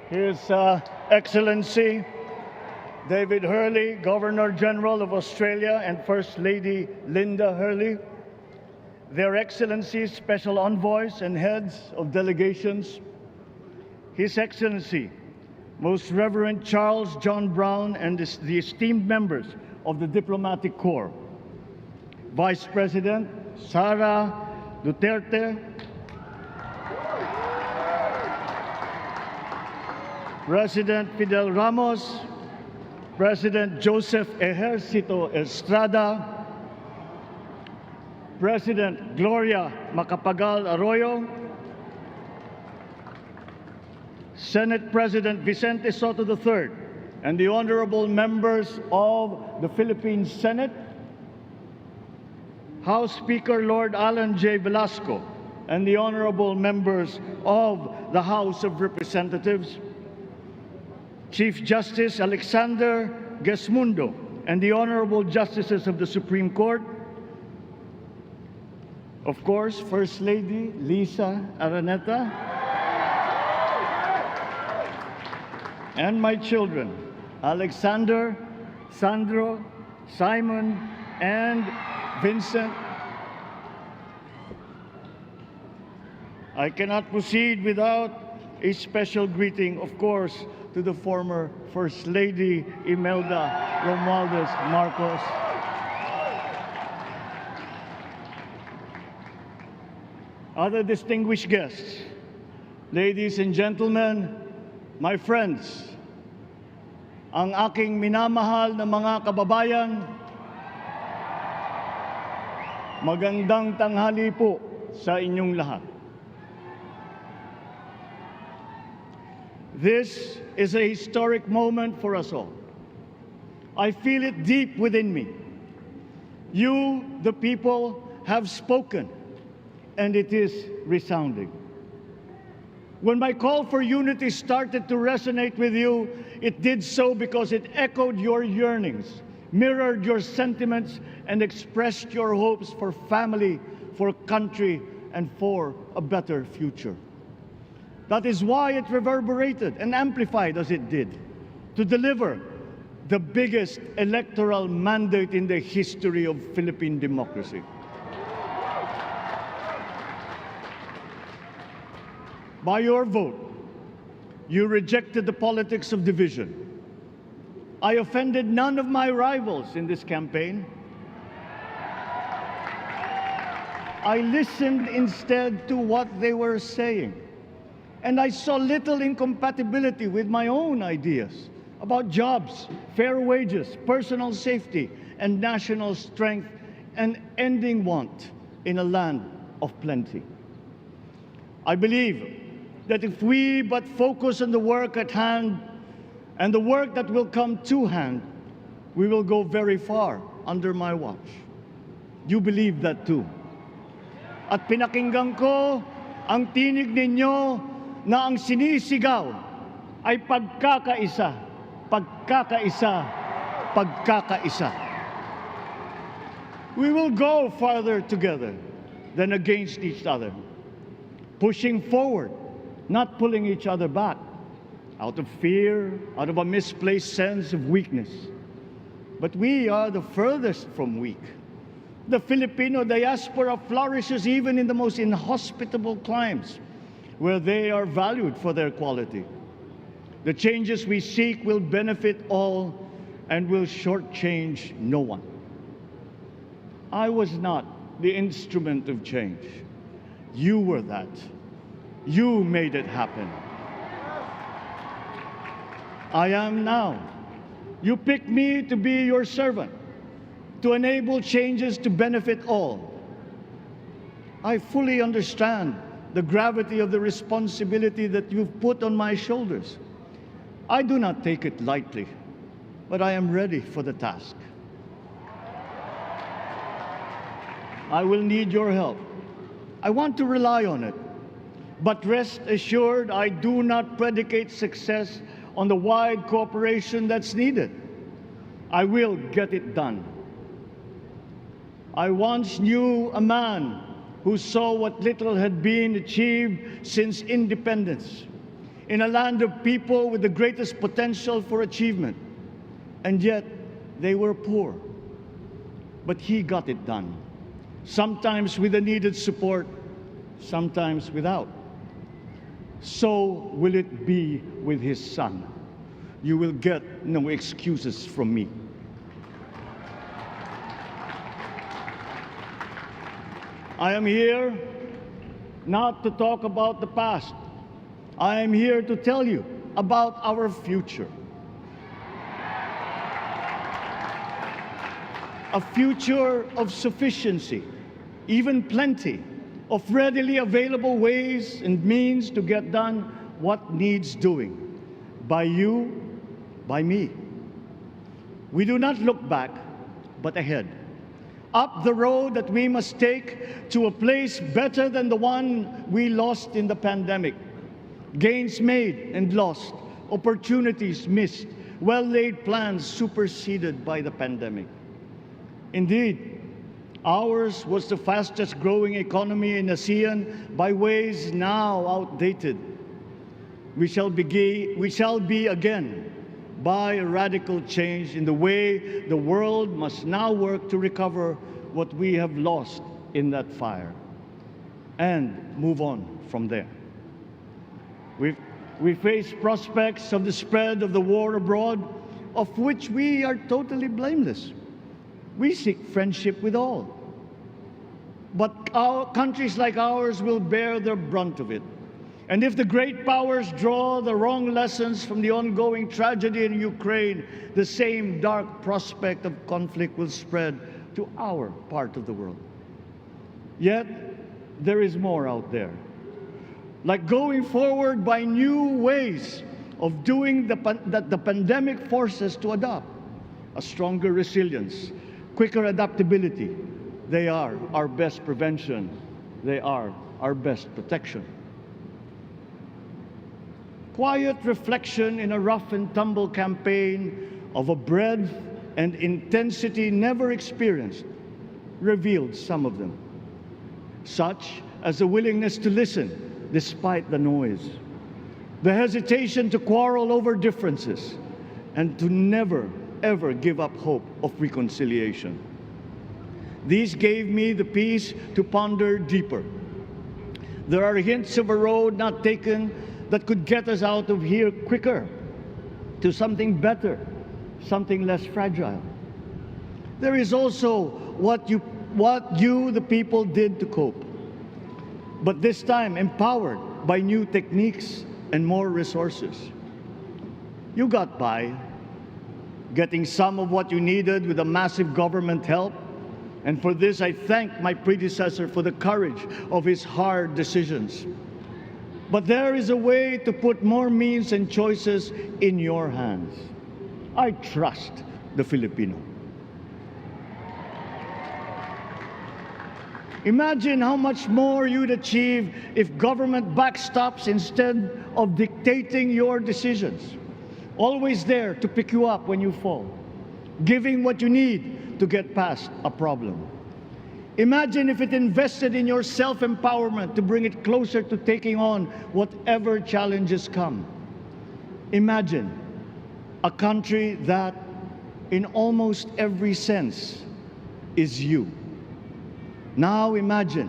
His Excellency David Hurley, Governor General of Australia, and First Lady Linda Hurley, Their Excellencies, Special Envoys, and Heads of Delegations, His Excellency, Most Reverend Charles John Brown, and the esteemed members of the Diplomatic Corps, Vice President Sara Duterte, President Fidel Ramos, President Joseph Ejercito Estrada, President Gloria Macapagal Arroyo, Senate President Vicente Soto III, and the honorable members of the Philippine Senate, House Speaker Lord Alan J. Velasco, and the honorable members of the House of Representatives, Chief Justice Alexander Gesmundo, and the honorable justices of the Supreme Court, of course, First Lady Lisa Araneta, and my children, Alexander, Sandro, Simon, and Vincent. I cannot proceed without a special greeting, of course, to the former First Lady Imelda Romualdez Marcos, other distinguished guests, ladies and gentlemen, my friends, ang aking minamahal na mga kababayan, magandang tanghali po sa inyong lahat. This is a historic moment for us all. I feel it deep within me. You, the people, have spoken, and it is resounding. When my call for unity started to resonate with you, it did so because it echoed your yearnings, mirrored your sentiments, and expressed your hopes for family, for country, and for a better future. That is why it reverberated and amplified as it did, to deliver the biggest electoral mandate in the history of Philippine democracy. By your vote, you rejected the politics of division. I offended none of my rivals in this campaign. I listened instead to what they were saying. And I saw little incompatibility with my own ideas about jobs, fair wages, personal safety, and national strength, and ending want in a land of plenty. I believe that if we but focus on the work at hand and the work that will come to hand, we will go very far under my watch. You believe that too. At pinakinggan ko ang tinig ninyo na ang sinisigaw ay pagkakaisa, pagkakaisa, pagkakaisa. We will go farther together than against each other, pushing forward, not pulling each other back, out of fear, out of a misplaced sense of weakness. But we are the furthest from weak. The Filipino diaspora flourishes even in the most inhospitable climes, where they are valued for their quality. The changes we seek will benefit all and will shortchange no one. I was not the instrument of change. You were that. You made it happen. I am now. You picked me to be your servant, to enable changes to benefit all. I fully understand the gravity of the responsibility that you've put on my shoulders. I do not take it lightly, but I am ready for the task. I will need your help. I want to rely on it. But rest assured, I do not predicate success on the wide cooperation that's needed. I will get it done. I once knew a man who saw what little had been achieved since independence. in a land of people with the greatest potential for achievement. And yet, they were poor. But he got it done, sometimes with the needed support, sometimes without. So will it be with his son. You will get no excuses from me. I am here not to talk about the past. I am here to tell you about our future. A future of sufficiency, even plenty, of readily available ways and means to get done what needs doing, by you, by me. We do not look back, but ahead, up the road that we must take to a place better than the one we lost in the pandemic. Gains made and lost, opportunities missed, well-laid plans superseded by the pandemic. Indeed, ours was the fastest growing economy in ASEAN by ways now outdated. We shall be again by a radical change in the way the world must now work to recover what we have lost in that fire and move on from there. We face prospects of the spread of the war abroad, of which we are totally blameless. We seek friendship with all. But countries like ours will bear the brunt of it. And if the great powers draw the wrong lessons from the ongoing tragedy in Ukraine, the same dark prospect of conflict will spread to our part of the world. Yet, there is more out there. Like going forward by new ways of doing that the pandemic forces to adopt. A stronger resilience, quicker adaptability. They are our best prevention. They are our best protection. Quiet reflection in a rough and tumble campaign of a breadth and intensity never experienced revealed some of them, such as the willingness to listen despite the noise, the hesitation to quarrel over differences, and to never, ever give up hope of reconciliation. These gave me the peace to ponder deeper. There are hints of a road not taken that could get us out of here quicker, to something better, something less fragile. There is also what you, the people, did to cope, but this time empowered by new techniques and more resources. You got by, getting some of what you needed with a massive government help, and for this I thank my predecessor for the courage of his hard decisions. But there is a way to put more means and choices in your hands. I trust the Filipino. Imagine how much more you'd achieve if government backstops instead of dictating your decisions. Always there to pick you up when you fall, giving what you need to get past a problem. Imagine if it invested in your self-empowerment to bring it closer to taking on whatever challenges come. Imagine a country that, in almost every sense, is you. Now imagine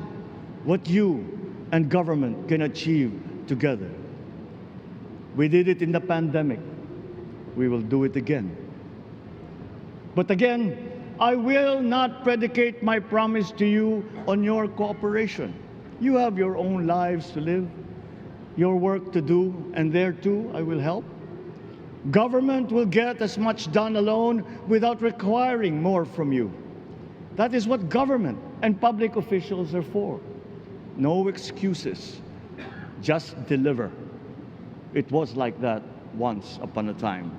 what you and government can achieve together. We did it in the pandemic. We will do it again. But again, I will not predicate my promise to you on your cooperation. You have your own lives to live, your work to do, and there too I will help. Government will get as much done alone without requiring more from you. That is what government and public officials are for. No excuses, just deliver. It was like that once upon a time.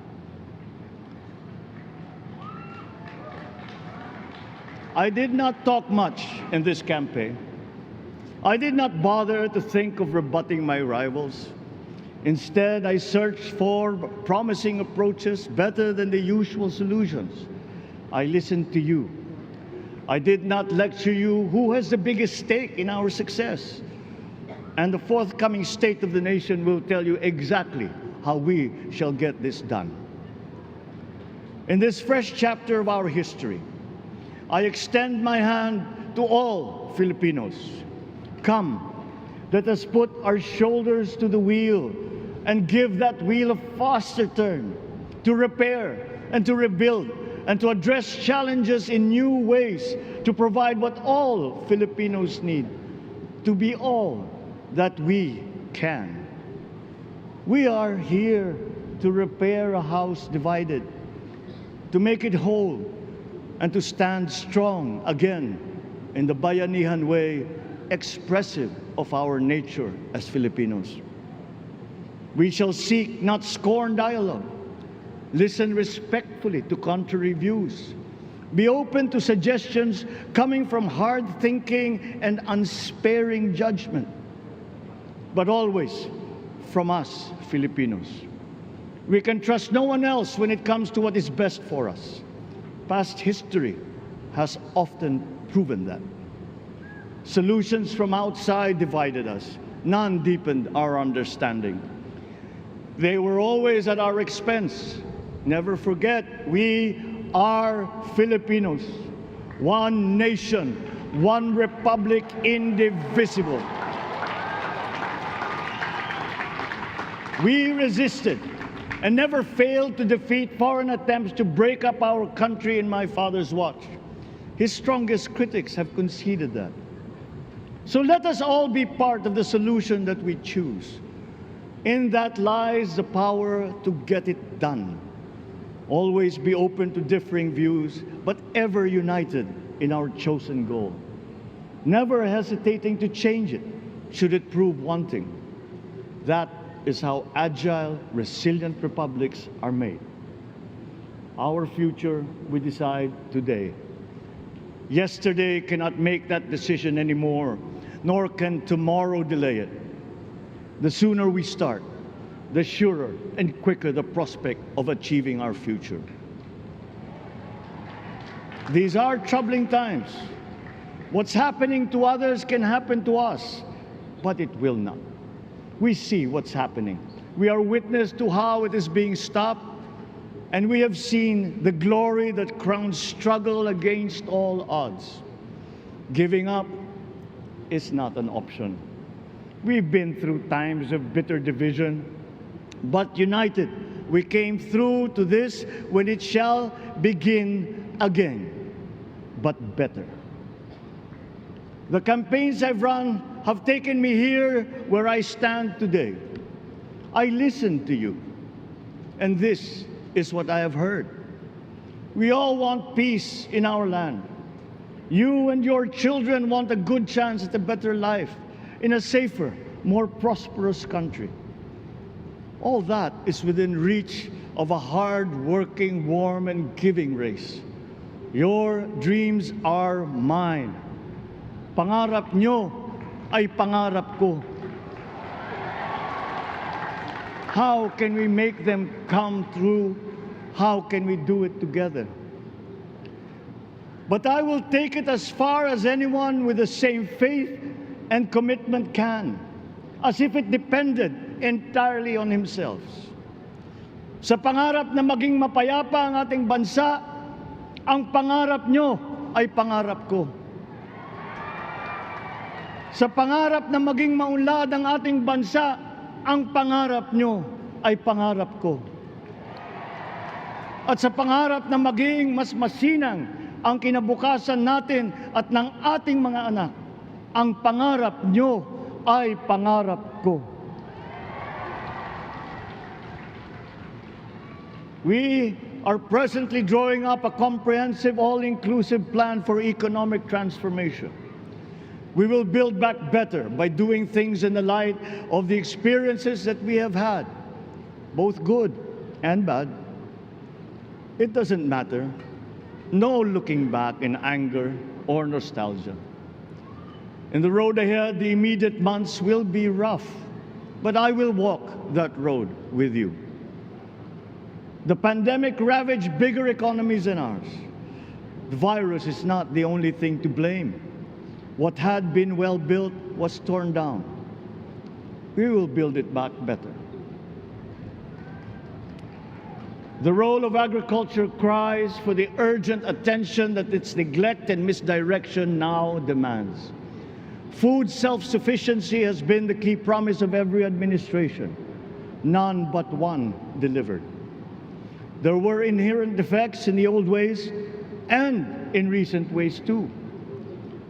I did not talk much in this campaign. I did not bother to think of rebutting my rivals. Instead, I searched for promising approaches better than the usual solutions. I listened to you. I did not lecture you who has the biggest stake in our success. And the forthcoming State of the Nation will tell you exactly how we shall get this done. In this fresh chapter of our history, I extend my hand to all Filipinos. Come, let us put our shoulders to the wheel and give that wheel a faster turn to repair and to rebuild and to address challenges in new ways, to provide what all Filipinos need, to be all that we can. We are here to repair a house divided, to make it whole, and to stand strong again in the Bayanihan way, expressive of our nature as Filipinos. We shall seek, not scorn, dialogue. Listen respectfully to contrary views. Be open to suggestions coming from hard thinking and unsparing judgment. But always from us, Filipinos. We can trust no one else when it comes to what is best for us. Past history has often proven that. Solutions from outside divided us. None deepened our understanding. They were always at our expense. Never forget, we are Filipinos. One nation, one republic, indivisible. We resisted and never failed to defeat foreign attempts to break up our country in my father's watch. His strongest critics have conceded that. So let us all be part of the solution that we choose. In that lies the power to get it done. Always be open to differing views, but ever united in our chosen goal. Never hesitating to change it, should it prove wanting. That is how agile, resilient republics are made. Our future we decide today. Yesterday cannot make that decision anymore, nor can tomorrow delay it. The sooner we start, the surer and quicker the prospect of achieving our future. These are troubling times. What's happening to others can happen to us, but it will not. We see what's happening. We are witness to how it is being stopped, and we have seen the glory that crowns struggle against all odds. Giving up is not an option. We've been through times of bitter division, but united, we came through to this when it shall begin again, but better. The campaigns I've run have taken me here where I stand today. I listened to you, and this is what I have heard. We all want peace in our land. You and your children want a good chance at a better life in a safer, more prosperous country. All that is within reach of a hard-working, warm, and giving race. Your dreams are mine. Pangarap nyo ay pangarap ko. How can we make them come true? How can we do it together? But I will take it as far as anyone with the same faith and commitment can, as if it depended entirely on himself. Sa pangarap na maging mapayapa ang ating bansa, ang pangarap nyo ay pangarap ko. Sa pangarap na maging maunlad ang ating bansa, ang pangarap nyo ay pangarap ko. At sa pangarap na maging mas masinang ang kinabukasan natin at ng ating mga anak, ang pangarap nyo ay pangarap ko. We are presently drawing up a comprehensive, all-inclusive plan for economic transformation. We will build back better by doing things in the light of the experiences that we have had, both good and bad. It doesn't matter. No looking back in anger or nostalgia. In the road ahead, the immediate months will be rough, but I will walk that road with you. The pandemic ravaged bigger economies than ours. The virus is not the only thing to blame. What had been well built was torn down. we will build it back better. The role of agriculture cries for the urgent attention that its neglect and misdirection now demands. Food self-sufficiency has been the key promise of every administration. None but one delivered. There were inherent defects in the old ways and in recent ways too.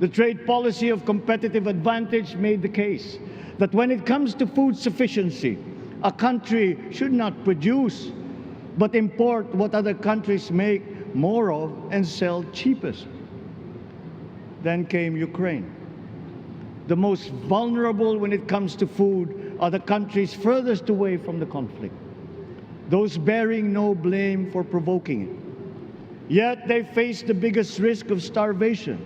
The trade policy of competitive advantage made the case that when it comes to food sufficiency, a country should not produce but import what other countries make more of and sell cheapest. Then came Ukraine. The most vulnerable when it comes to food are the countries furthest away from the conflict, those bearing no blame for provoking it. Yet they face the biggest risk of starvation.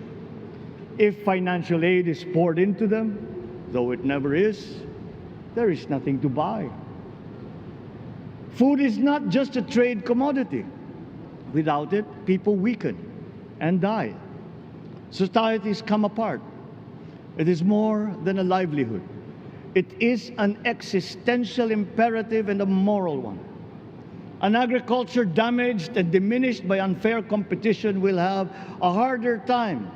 If financial aid is poured into them, though it never is, there is nothing to buy. Food is not just a trade commodity. Without it, people weaken and die. Societies come apart. It is more than a livelihood. It is an existential imperative and a moral one. An agriculture damaged and diminished by unfair competition will have a harder time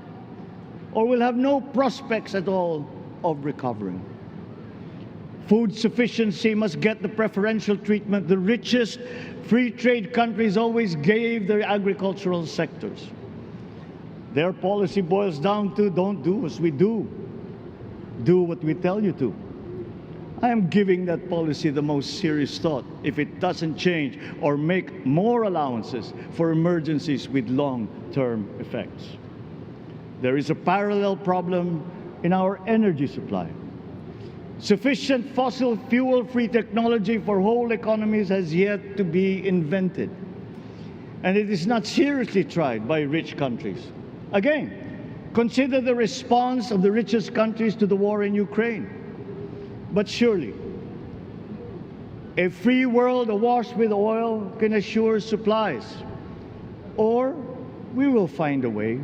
or will have no prospects at all of recovering. Food sufficiency must get the preferential treatment the richest free trade countries always gave their agricultural sectors. Their policy boils down to don't do as we do. Do what we tell you to. I am giving that policy the most serious thought if it doesn't change or make more allowances for emergencies with long-term effects. There is a parallel problem in our energy supply. Sufficient fossil fuel-free technology for whole economies has yet to be invented. And it is not seriously tried by rich countries. Again, consider the response of the richest countries to the war in Ukraine. But surely, a free world awash with oil can assure supplies. Or we will find a way.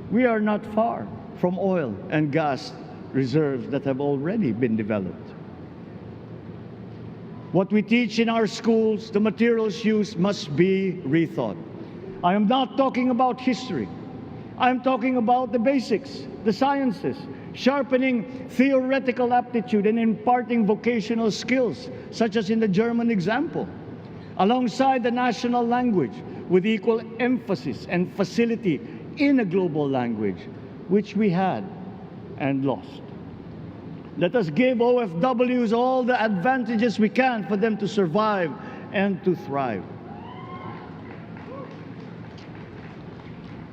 We are not far from oil and gas reserves that have already been developed. What we teach in our schools, the materials used must be rethought. I am not talking about history. I am talking about the basics, the sciences, sharpening theoretical aptitude and imparting vocational skills, such as in the German example, alongside the national language with equal emphasis and facility in a global language, which we had and lost. Let us give OFWs all the advantages we can for them to survive and to thrive.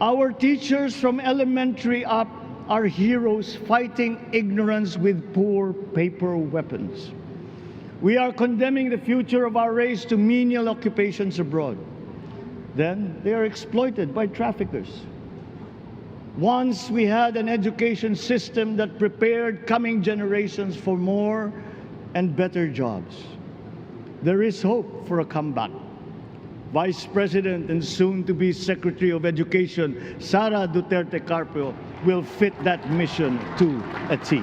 Our teachers from elementary up are heroes fighting ignorance with poor paper weapons. We are condemning the future of our race to menial occupations abroad. Then they are exploited by traffickers. Once we had an education system that prepared coming generations for more and better jobs. There is hope for a comeback. Vice President and soon-to-be Secretary of Education, Sara Duterte Carpio, will fit that mission to a T.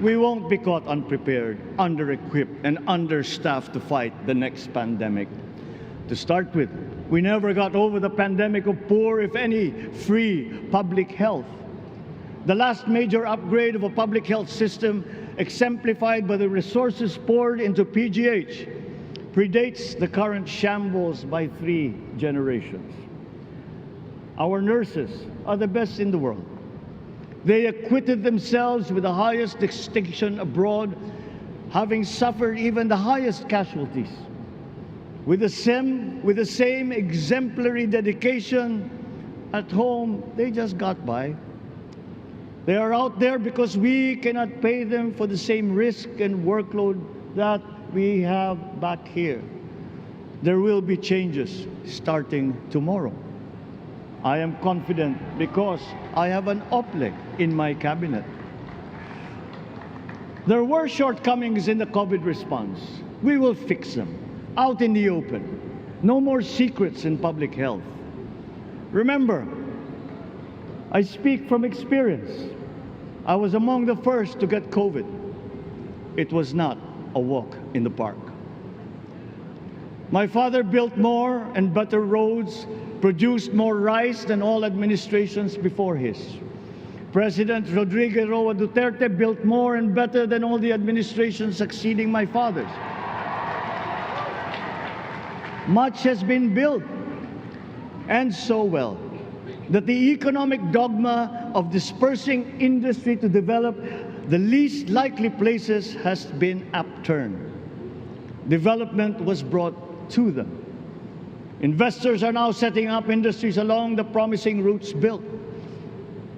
We won't be caught unprepared, under-equipped, and understaffed to fight the next pandemic. To start with, we never got over the pandemic of poor, if any, free public health. The last major upgrade of a public health system, exemplified by the resources poured into PGH, predates the current shambles by 3 generations. Our nurses are the best in the world. They acquitted themselves with the highest distinction abroad, having suffered even the highest casualties. With the same exemplary dedication, at home, they just got by. They are out there because we cannot pay them for the same risk and workload that we have back here. There will be changes starting tomorrow. I am confident because I have an OPLEC in my cabinet. There were shortcomings in the COVID response. We will fix them out in the open. No more secrets in public health. Remember, I speak from experience. I was among the first to get COVID. It was not a walk in the park. My father built more and better roads, produced more rice than all administrations before his. President Rodrigo Roa Duterte built more and better than all the administrations succeeding my father's. Much has been built, and so well, that the economic dogma of dispersing industry to develop the least likely places has been upturned. Development was brought to them. Investors are now setting up industries along the promising routes built.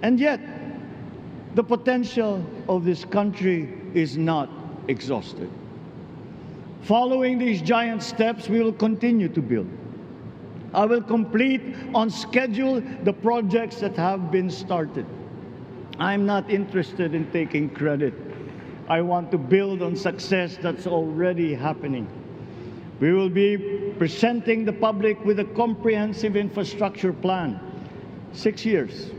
And yet, the potential of this country is not exhausted. Following these giant steps, we will continue to build. I will complete on schedule the projects that have been started. I'm not interested in taking credit. I want to build on success that's already happening. We will be presenting the public with a comprehensive infrastructure plan. 6 years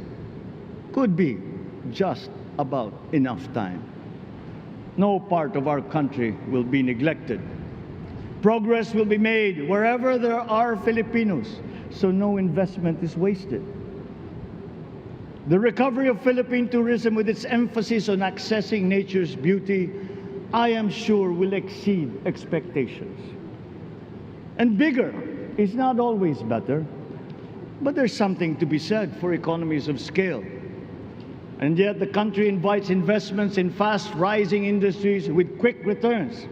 could be just about enough time. No part of our country will be neglected. Progress will be made wherever there are Filipinos, so no investment is wasted. The recovery of Philippine tourism, with its emphasis on accessing nature's beauty, I am sure will exceed expectations. And bigger is not always better, but there's something to be said for economies of scale. And yet the country invites investments in fast-rising industries with quick returns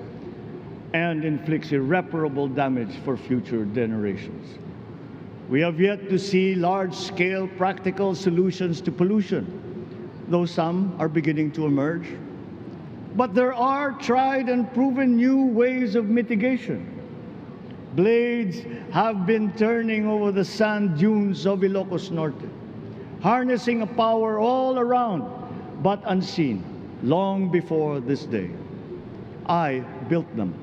and inflicts irreparable damage for future generations. We have yet to see large-scale practical solutions to pollution, though some are beginning to emerge. But there are tried and proven new ways of mitigation. Blades have been turning over the sand dunes of Ilocos Norte, harnessing a power all around, but unseen, long before this day. I built them.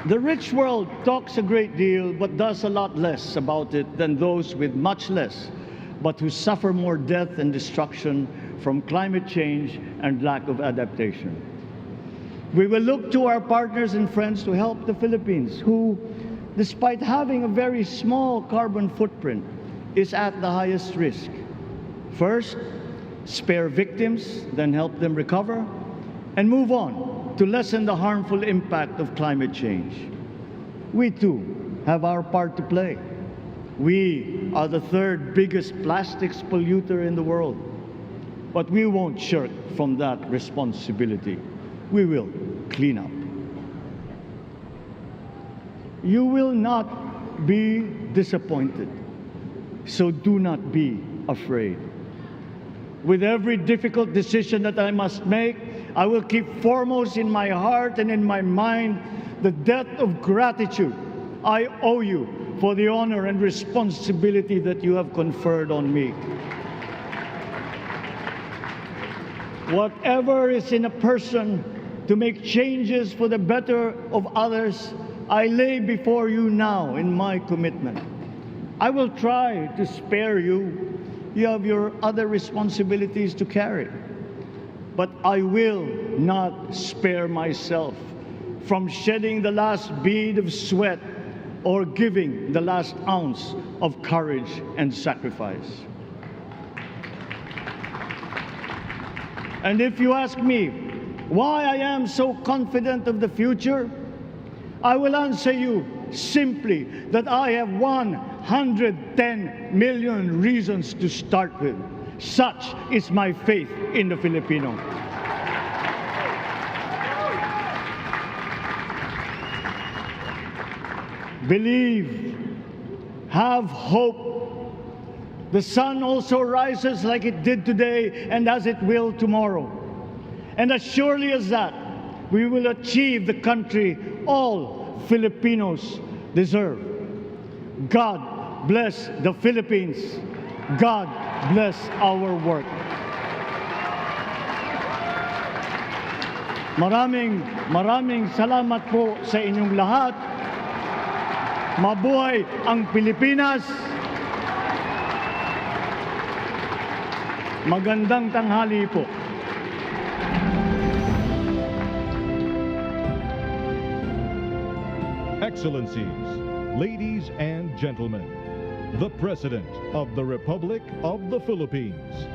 The rich world talks a great deal, but does a lot less about it than those with much less, but who suffer more death and destruction from climate change and lack of adaptation. We will look to our partners and friends to help the Philippines, who, despite having a very small carbon footprint, is at the highest risk. First, spare victims, then help them recover, and move on to lessen the harmful impact of climate change. We too have our part to play. We are the third biggest plastics polluter in the world, but we won't shirk from that responsibility. We will clean up. You will not be disappointed, so do not be afraid. With every difficult decision that I must make, I will keep foremost in my heart and in my mind the debt of gratitude I owe you for the honor and responsibility that you have conferred on me. Whatever is in a person to make changes for the better of others, I lay before you now in my commitment. I will try to spare you. You have your other responsibilities to carry. But I will not spare myself from shedding the last bead of sweat or giving the last ounce of courage and sacrifice. And if you ask me why I am so confident of the future, I will answer you simply that I have 110 million reasons to start with. Such is my faith in the Filipino. Believe, have hope. The sun also rises like it did today and as it will tomorrow. And as surely as that, we will achieve the country all Filipinos deserve. God bless the Philippines. God bless our work. Maraming salamat po sa inyong lahat. Mabuhay ang Pilipinas. Magandang tanghali po. Excellencies, ladies and gentlemen, the President of the Republic of the Philippines.